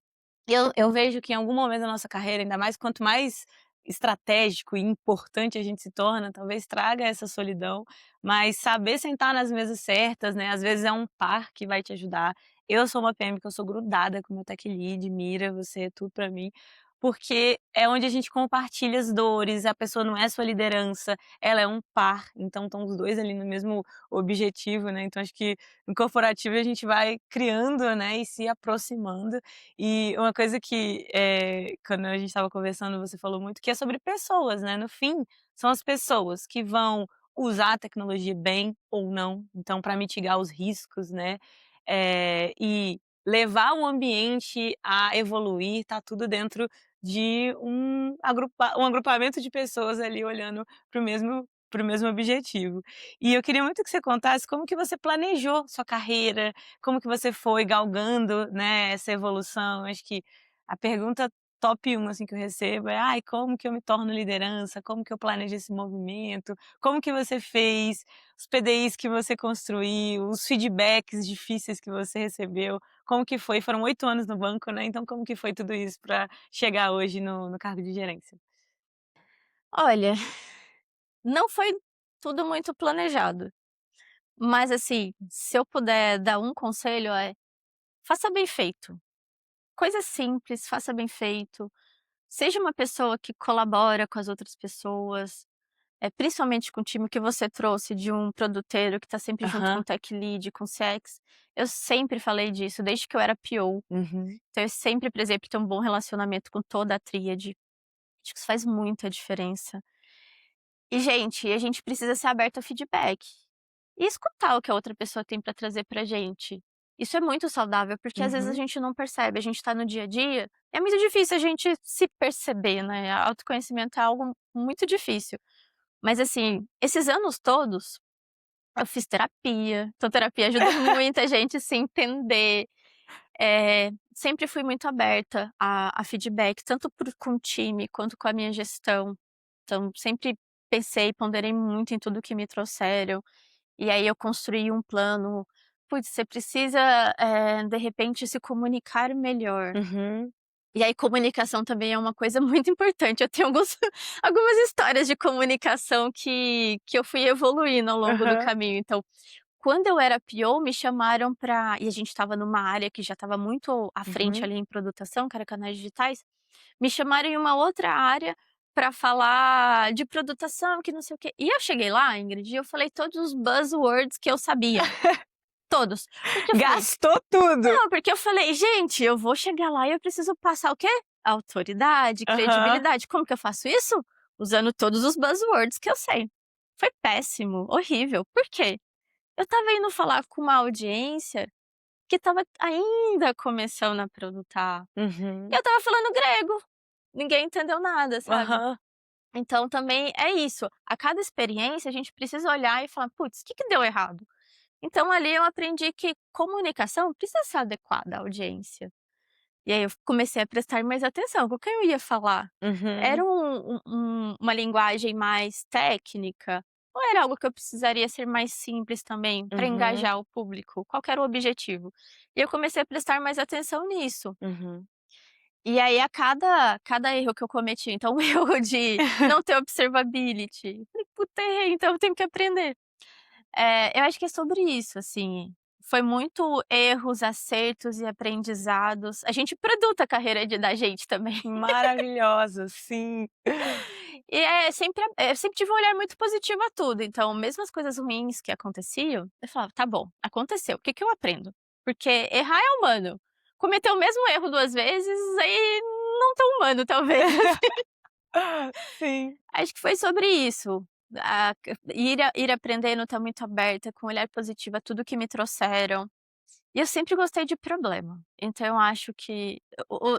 eu vejo que em algum momento da nossa carreira, ainda mais quanto mais estratégico e importante a gente se torna, talvez traga essa solidão, mas saber sentar nas mesas certas, né, às vezes é um par que vai te ajudar. Eu sou uma PM que eu sou grudada com o meu tech lead, Mira, você é tudo pra mim, porque é onde a gente compartilha as dores, a pessoa não é sua liderança, ela é um par, então estão os 2 ali no mesmo objetivo, né, então acho que no corporativo a gente vai criando, né, e se aproximando. E uma coisa que, quando a gente estava conversando, você falou muito, que é sobre pessoas, né, no fim, são as pessoas que vão usar a tecnologia bem ou não, então para mitigar os riscos, né, e levar o ambiente a evoluir, tá tudo dentro de um agrupamento de pessoas ali olhando para o mesmo objetivo. E eu queria muito que você contasse como que você planejou sua carreira, como que você foi galgando, né, essa evolução. Acho que a pergunta top 1, assim, que eu recebo é: "Ai, como que eu me torno liderança? Como que eu planejo esse movimento? Como que você fez? Os PDIs que você construiu, os feedbacks difíceis que você recebeu, como que foi?". Foram 8 anos no banco, né, então como que foi tudo isso para chegar hoje no cargo de gerência? Olha, não foi tudo muito planejado, mas assim, se eu puder dar um conselho é: faça bem feito. Coisa simples, faça bem feito. Seja uma pessoa que colabora com as outras pessoas, principalmente com o time que você trouxe de um produteiro que está sempre junto com o Aham. tech lead, com o CX. Eu sempre falei disso, desde que eu era PO. Uhum. Então eu sempre prezei por ter um bom relacionamento com toda a tríade. Acho que isso faz muita diferença. E, gente, a gente precisa ser aberto a feedback e escutar o que a outra pessoa tem para trazer pra gente. Isso é muito saudável, porque às vezes a Uhum. gente não percebe, a gente tá no dia a dia, é muito difícil a gente se perceber, né, autoconhecimento é algo muito difícil. Mas assim, esses anos todos, eu fiz terapia, então terapia ajuda muito a gente se entender, sempre fui muito aberta a feedback, tanto com o time quanto com a minha gestão. Então sempre pensei e ponderei muito em tudo que me trouxeram, e aí eu construí um plano. Putz, você precisa, de repente se comunicar melhor. Uhum. E aí comunicação também é uma coisa muito importante, eu tenho algumas histórias de comunicação que eu fui evoluindo ao longo do Aham. caminho. Então, quando eu era PO, me chamaram para e a gente estava numa área que já estava muito à frente Uhum. ali em produtação, que era canais digitais, me chamaram em uma outra área para falar de produtação, que não sei o quê. E eu cheguei lá, Ingrid, e eu falei todos os buzzwords que eu sabia, todos. Porque eu falei Gastou tudo. não, porque eu falei: "Gente, eu vou chegar lá e eu preciso passar o quê? Autoridade, Aham. credibilidade. Como que eu faço isso? Usando todos os buzzwords que eu sei". Foi péssimo, horrível. Por quê? Eu estava indo falar com uma audiência que estava ainda começando a produtar. E Uhum. eu estava falando grego, ninguém entendeu nada, sabe. Aham. Então também é isso, a cada experiência a gente precisa olhar e falar: "Putz, o que que deu errado?". Então ali eu aprendi que comunicação precisa ser adequada à audiência. E aí eu comecei a prestar mais atenção, com quem eu ia falar? Era Uhum. uma linguagem mais técnica ou era algo que eu precisaria ser mais simples também, para Uhum. engajar o público? Qual que era o objetivo? E eu comecei a prestar mais atenção nisso. Uhum. E aí a cada erro que eu cometi, então o erro de não ter observability, falei: "Puta, errei, então eu tenho que aprender". Eu acho que é sobre isso, assim, foi muito erros, acertos e aprendizados. A gente produz a carreira da gente também. Maravilhosa, sim. E eu sempre tive um olhar muito positivo a tudo, então mesmo as coisas ruins que aconteciam, eu falava: "Tá bom, aconteceu, o que que eu aprendo?". Porque errar é humano, cometer o mesmo erro 2 vezes, aí não tão humano talvez. Sim. Acho que foi sobre isso, ir aprendendo, estar muito aberta, com um olhar positivo a tudo que me trouxeram. E eu sempre gostei de problema, então eu acho que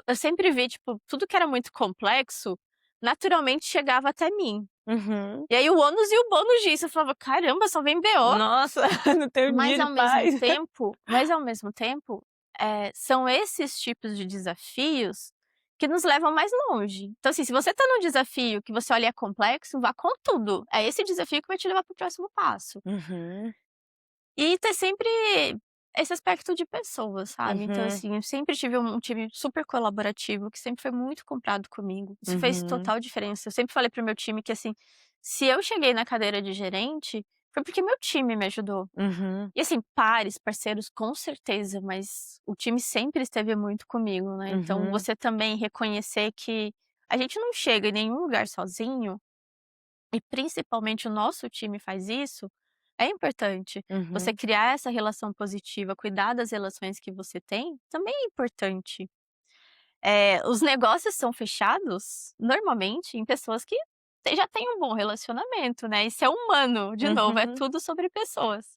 eu sempre vi, tipo, tudo que era muito complexo, naturalmente chegava até mim. Uhum. E aí o ônus e o bônus disso, eu falava: "Caramba, só vem BO", Nossa, não tem um dia mas de ao mesmo paz. tempo mas ao mesmo tempo, são esses tipos de desafios que nos levam mais longe. Então, assim, se você tá num desafio que você olha e é complexo, vá com tudo, é esse desafio que vai te levar para o próximo passo. Uhum, E ter sempre esse aspecto de pessoa, sabe. Então, uhum, assim, eu sempre tive um time super colaborativo, que sempre foi muito comprado comigo. Isso fez uhum, total diferença. Eu sempre falei para o meu time que, assim, se eu cheguei na cadeira de gerente, foi porque meu time me ajudou. uhum, E, assim, pares, parceiros, com certeza, mas o time sempre esteve muito comigo, né. Então uhum, você também reconhecer que a gente não chega em nenhum lugar sozinho, e principalmente o nosso time faz isso, é importante. Você uhum, criar essa relação positiva, cuidar das relações que você tem, também é importante. Os negócios são fechados, normalmente, em pessoas que já têm um bom relacionamento, né, isso é humano, de novo, é uhum. tudo sobre pessoas.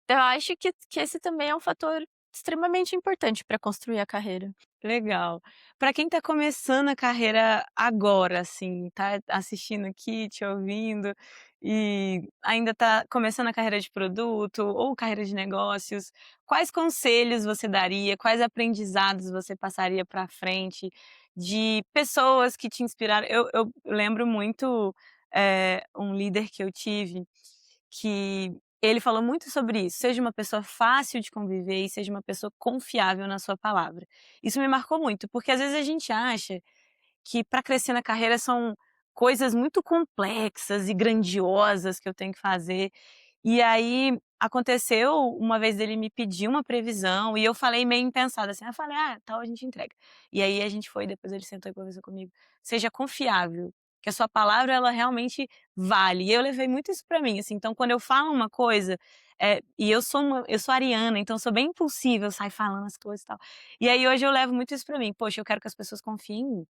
Então eu acho que esse também é um fator extremamente importante para construir a carreira. Legal. Para quem está começando a carreira agora, assim, tá assistindo aqui, te ouvindo, e ainda está começando a carreira de produto ou carreira de negócios, quais conselhos você daria, quais aprendizados você passaria para frente de pessoas que te inspiraram? Eu lembro muito, um líder que eu tive, que ele falou muito sobre isso: "Seja uma pessoa fácil de conviver e seja uma pessoa confiável na sua palavra". Isso me marcou muito, porque às vezes a gente acha que para crescer na carreira são coisas muito complexas e grandiosas que eu tenho que fazer. E aí aconteceu uma vez dele me pedir uma previsão e eu falei meio impensada assim, eu falei: "Ah, tal a gente entrega". E aí a gente foi, depois ele sentou e conversou comigo: "Seja confiável, que a sua palavra ela realmente vale". E eu levei muito isso pra mim, assim, então quando eu falo uma coisa, e eu sou ariana, então eu sou bem impulsiva, eu saio falando as coisas e tal. E aí hoje eu levo muito isso pra mim: "Poxa, eu quero que as pessoas confiem em mim".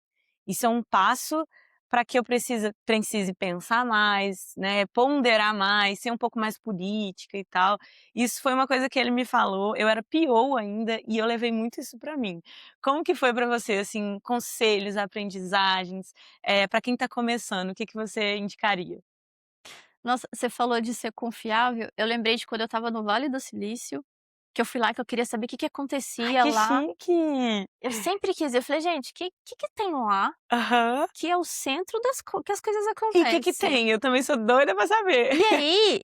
Isso é um passo para que eu precise pensar mais, né, ponderar mais, ser um pouco mais política e tal. Isso foi uma coisa que ele me falou, eu era PO ainda e eu levei muito isso para mim. Como que foi para você, assim, conselhos, aprendizagens, para quem está começando, o que que você indicaria? Nossa, você falou de ser confiável, eu lembrei de quando eu estava no Vale do Silício, que eu fui lá, que eu queria saber o que que Ai, acontecia que lá. chique. Eu sempre quis ir, eu falei: "Gente, que tem lá, Aham. que é o centro que as coisas E o que que acontecem?". tem? Eu também sou doida para saber. E aí,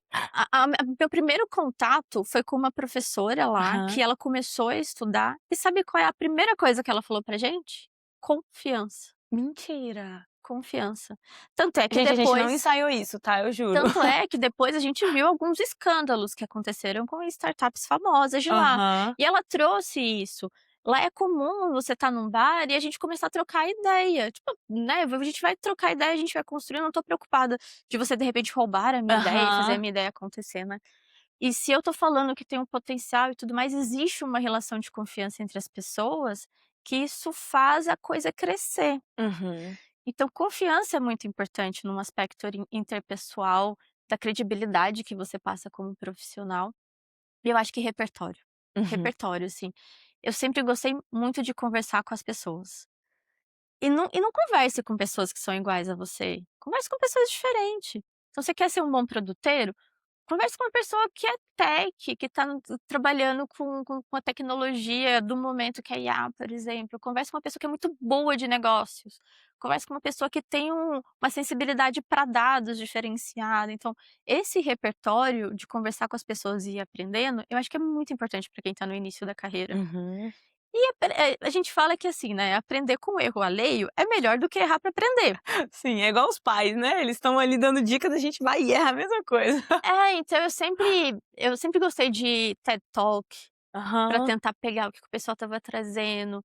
meu primeiro contato foi com uma professora lá, que Aham. ela começou a estudar, e sabe qual é a primeira coisa que ela falou pra gente? Confiança, Mentira. confiança. Tanto é que Gente, a gente não depois ensaiou isso, tá, eu juro. tanto é que depois a gente viu alguns escândalos que aconteceram com startups famosas de lá, Aham. e ela trouxe isso. Lá é comum você estar num bar e a gente começar a trocar ideia, tipo, né, a gente vai trocar ideia, a gente vai construir, eu não tô preocupada de você de repente roubar a minha ideia e fazer a Aham. minha ideia acontecer, né. E se eu tô falando que tem um potencial e tudo mais, existe uma relação de confiança entre as pessoas, que isso faz a coisa crescer. Uhum. Então confiança é muito importante num aspecto interpessoal, da credibilidade que você passa como profissional. E eu acho que repertório. Uhum. Repertório, assim. Eu sempre gostei muito de conversar com as pessoas. E não converse com pessoas que são iguais a você, converse com pessoas diferentes. Então você quer ser um bom produteiro? Converse com uma pessoa que é tech, que está trabalhando com a tecnologia do momento, que é IA, por exemplo. Converse com uma pessoa que é muito boa de negócios. Converse com uma pessoa que tem uma sensibilidade para dados diferenciada. Então, esse repertório de conversar com as pessoas e ir aprendendo, eu acho que é muito importante para quem está no início da carreira. Uhum. E a gente fala que assim, né, aprender com erro alheio é melhor do que errar para aprender. Sim, é igual os pais, né, eles estão ali dando dicas, a gente vai e erra a mesma coisa. É, então eu sempre gostei de TED Talk, para Aham. tentar pegar o que o pessoal estava trazendo.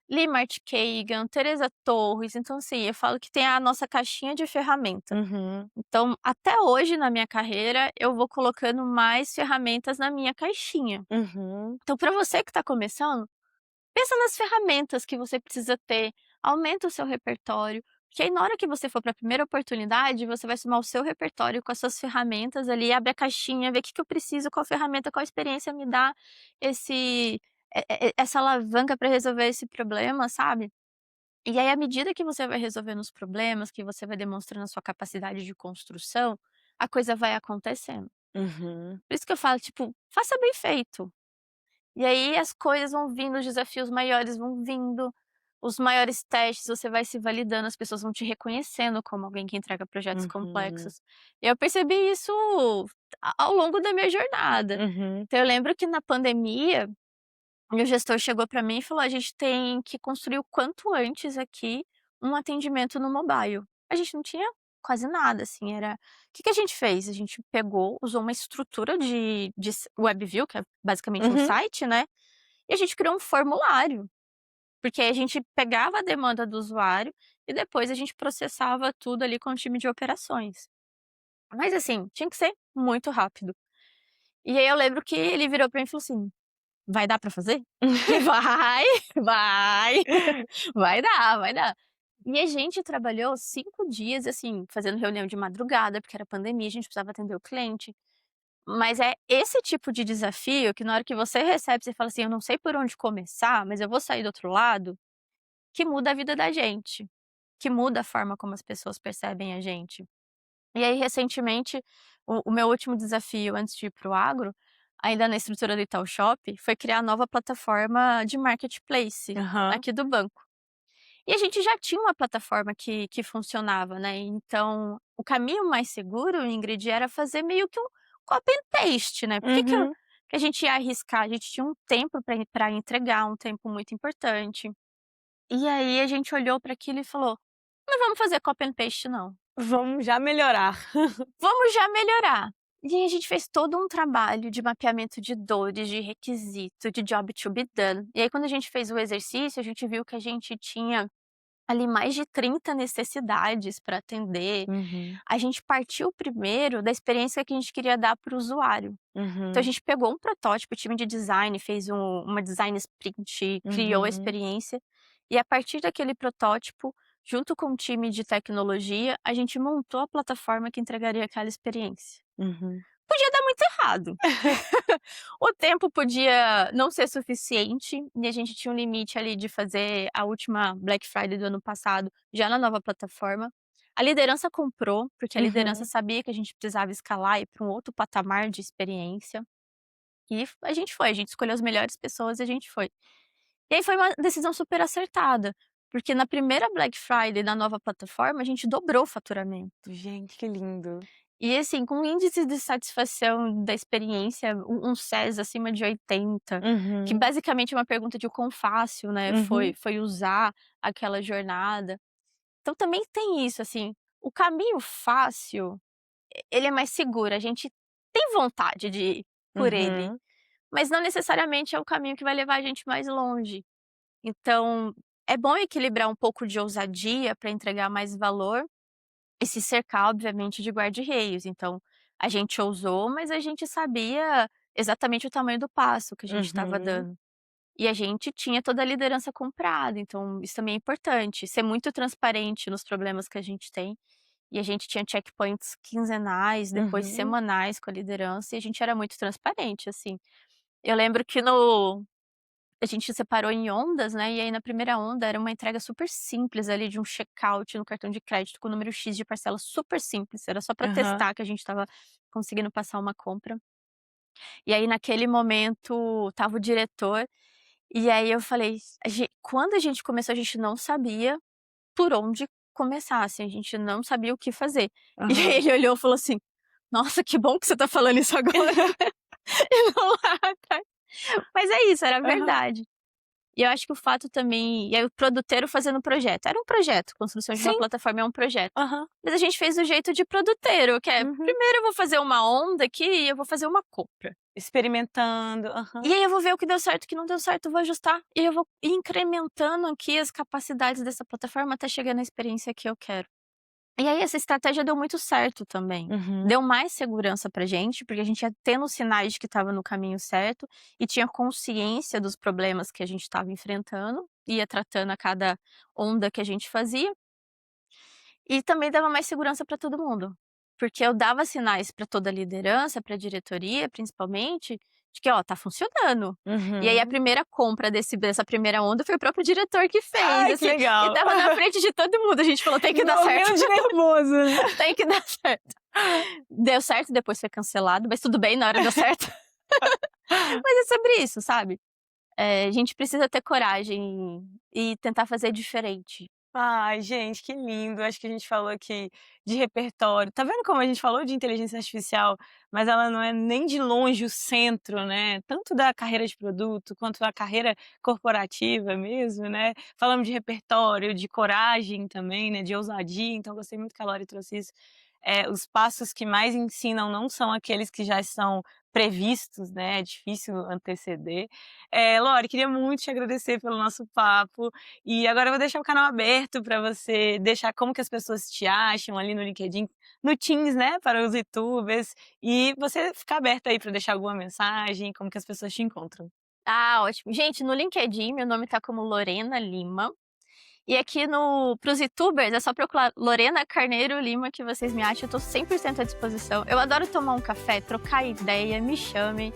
Li Marty Kagan, Teresa Torres, então assim, eu falo que tem a nossa caixinha de ferramenta. Uhum, Então, até hoje na minha carreira, eu vou colocando mais ferramentas na minha caixinha. uhum, Então, para você que está começando, pensa nas ferramentas que você precisa ter, aumenta o seu repertório, porque aí na hora que você for para a primeira oportunidade, você vai somar o seu repertório com as suas ferramentas ali, abre a caixinha, vê o que que eu preciso, qual ferramenta, qual experiência me dá essa alavanca para resolver esse problema, sabe. E aí à medida que você vai resolvendo os problemas, que você vai demonstrando a sua capacidade de construção, a coisa vai acontecendo. uhum, Por isso que eu falo, tipo, faça bem feito. E aí as coisas vão vindo, os desafios maiores vão vindo, os maiores testes, você vai se validando, as pessoas vão te reconhecendo como alguém que entrega projetos uhum, complexos. E eu percebi isso ao longo da minha jornada. uhum, Então eu lembro que na pandemia, meu gestor chegou para mim e falou: "A gente tem que construir o quanto antes aqui um atendimento no mobile". A gente não tinha quase nada, assim, era o que que a gente fez? A gente pegou, usou uma estrutura de WebView, que é basicamente um uhum, site, né, e a gente criou um formulário, porque aí a gente pegava a demanda do usuário e depois a gente processava tudo ali com o time de operações. Mas assim, tinha que ser muito rápido. E aí eu lembro que ele virou para mim e falou assim: "Vai dar para fazer?" Falei: "Vai, vai, vai dar, vai dar". E a gente trabalhou 5 dias, assim, fazendo reunião de madrugada, porque era pandemia, a gente precisava atender o cliente. Mas é esse tipo de desafio que na hora que você recebe, você fala assim: "Eu não sei por onde começar, mas eu vou sair do outro lado", que muda a vida da gente, que muda a forma como as pessoas percebem a gente. E aí recentemente, o meu último desafio antes de ir para o agro, ainda na estrutura do Itaú Shop, foi criar a nova plataforma de marketplace aham, aqui do banco. E a gente já tinha uma plataforma que funcionava, né, então o caminho mais seguro, Ingrid, era fazer meio que um copy and paste, né, por que uhum. que a gente ia arriscar? A gente tinha um tempo para entregar, um tempo muito importante. E aí a gente olhou para aquilo e falou: "Não vamos fazer copy and paste não, Vamos já melhorar. vamos já melhorar". E aí a gente fez todo um trabalho de mapeamento de dores, de requisito, de job to be done. E aí quando a gente fez o exercício, a gente viu que a gente tinha ali mais de 30 necessidades para atender. Uhum, A gente partiu primeiro da experiência que a gente queria dar para o usuário. Então a uhum, gente pegou um protótipo, o time de design fez uma design sprint, criou a uhum, experiência, e a partir daquele protótipo, junto com o time de tecnologia, a gente montou a plataforma que entregaria aquela experiência. uhum, Podia dar muito errado. O tempo podia não ser suficiente, e a gente tinha um limite ali de fazer a última Black Friday do ano passado já na nova plataforma. A liderança comprou, porque a liderança uhum, sabia que a gente precisava escalar e ir para um outro patamar de experiência, e a gente foi, a gente escolheu as melhores pessoas e a gente foi. E aí foi uma decisão super acertada, porque na primeira Black Friday da nova plataforma, a gente dobrou o faturamento. Gente, que lindo. E assim, com índices de satisfação da experiência, um SES acima de 80, que Uhum, basicamente é uma pergunta de o quão fácil, né, foi uhum, foi usar aquela jornada. Então também tem isso, assim, o caminho fácil, ele é mais seguro, a gente tem vontade de ir por ele, uhum, mas não necessariamente é o caminho que vai levar a gente mais longe. Então, é bom equilibrar um pouco de ousadia para entregar mais valor e se cercar, obviamente, de guarda-reios. Então, a gente ousou, mas a gente sabia exatamente o tamanho do passo que a gente estava uhum, dando. E a gente tinha toda a liderança comprada, então isso também é importante, ser muito transparente nos problemas que a gente tem. E a gente tinha checkpoints quinzenais, depois uhum, semanais com a liderança, e a gente era muito transparente, assim. Eu lembro que no a gente separou em ondas, né, e aí na primeira onda era uma entrega super simples ali de um checkout no cartão de crédito com o número X de parcela super simples, era só para aham, testar que a gente estava conseguindo passar uma compra. E aí naquele momento estava o diretor, e aí eu falei: Quando a gente começou a gente não sabia por onde começar, assim, a gente não sabia o que fazer". E aí aham. ele olhou e falou assim: "Nossa, que bom que você tá falando isso agora e não lá atrás". Mas é isso, era Aham. verdade. E eu acho que o fato também, e aí o produteiro fazendo o projeto, era um projeto, construção de uma Sim. plataforma é um projeto. Aham. Mas a gente fez do jeito de produteiro, que é, Uhum. primeiro eu vou fazer uma onda aqui e eu vou fazer uma compra. Experimentando. Aham. E aí eu vou ver o que deu certo, o que não deu certo, eu vou ajustar. E eu vou incrementando aqui as capacidades dessa plataforma até chegar na experiência que eu quero. E aí essa estratégia deu muito certo também. Uhum. Deu mais segurança pra gente, porque a gente ia tendo sinais de que estava no caminho certo e tinha consciência dos problemas que a gente estava enfrentando, ia tratando a cada onda que a gente fazia. E também dava mais segurança para todo mundo, porque eu dava sinais para toda a liderança, pra diretoria principalmente, de que: "Ó, tá funcionando". E aí a Uhum. primeira compra dessa primeira onda foi o próprio diretor que fez, Ai, que assim, e legal. estava na frente de todo mundo, a gente falou: "Tem que dar certo, Morrendo de nervoso, né. tem que dar certo". Deu certo, depois foi cancelado, mas tudo bem, na hora deu certo. Mas é sobre isso, sabe. A gente precisa ter coragem e tentar fazer diferente. Ai, gente, que lindo. Acho que a gente falou aqui de repertório. Tá vendo como a gente falou de inteligência artificial, mas ela não é nem de longe o centro, né, tanto da carreira de produto, quanto da carreira corporativa mesmo, né. Falamos de repertório, de coragem também, né, de ousadia, então gostei muito que a Lori trouxe isso. Os passos que mais ensinam não são aqueles que já são previstos, né, é difícil anteceder. Lori, queria muito te agradecer pelo nosso papo. E agora eu vou deixar o canal aberto para você deixar como que as pessoas te acham ali no LinkedIn, no Teams, né, para os youtubers, e você ficar aberta aí para deixar alguma mensagem, como que as pessoas te encontram. Ah, ótimo. Gente, no LinkedIn meu nome tá como Lorena Lima. E aqui no para os youtubers é só procurar Lorena Carneiro Lima que vocês me acham, eu tô 100% à disposição. Eu adoro tomar um café, trocar ideia, me chamem.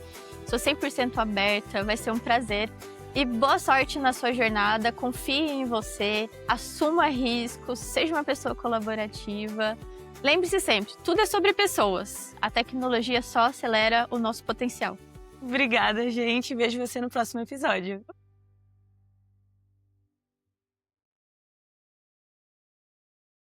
Sou 100% aberta, vai ser um prazer. E boa sorte na sua jornada, confie em você, assuma riscos, seja uma pessoa colaborativa. Lembre-se sempre, tudo é sobre pessoas. A tecnologia só acelera o nosso potencial. Obrigada, gente. Vejo você no próximo episódio.